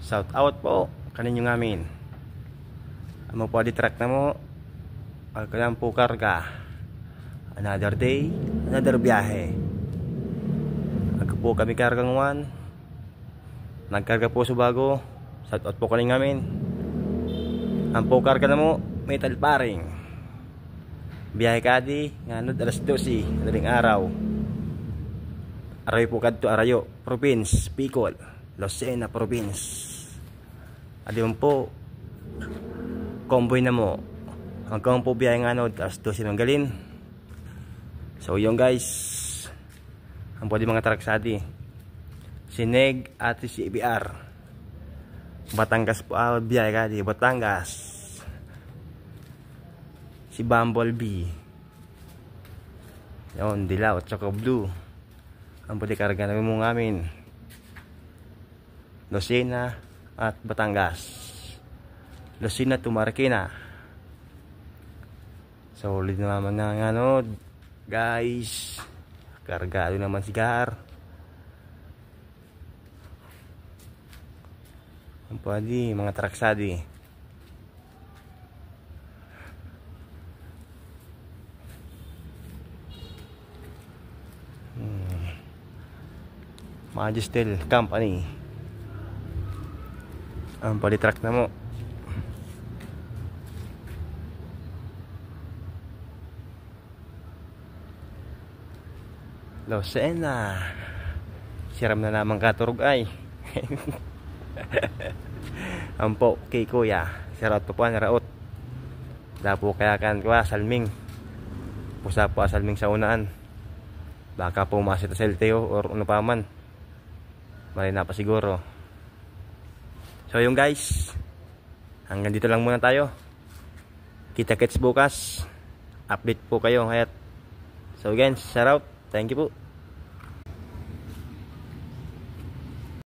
Shout out po kaninyo ngamin. Amo po di track na mo. Alkalang po karga. Another day, another biyahe. Agka po kami kargang one. Nagkarga po sa bago. Shout out po kaninyo ngamin. Ang po karga na mo, metal paring. Biyahe kadi, nganod alas 12, madaling araw. Arayo po kadto Arayo, Province, Bicol, Lucena Province. Adiyon po, convoy na mo. Hanggang po biyahe nganod, alas 12 ng galin. So yun guys, ang pwede mga traksadi. Si Neg at si IBR. Batangas po, biyahe kadi, Batangas. Si Bumblebee. Yun, dilaw at saka blue. Ang pwede karga namin mo ngamin. Lucena at Batangas. Lucena to Marikina. Solid naman na ano, guys. Kargado naman si Gar. Ang pwede, mga traksadi. Magistel Company. Ang palitrack na mo. Lucena. Siram na naman katurog ay. Ampo kay kuya. Sirat po na raot. Dapo kaya kan kwa salming. Pusa po salming sa unaan. Baka po masit sa LTO or ano pa man. Mali na pa siguro. So yung guys, hanggang dito lang muna tayo. Kita-kits bukas. Update po kayo. So again, shout out. Thank you po.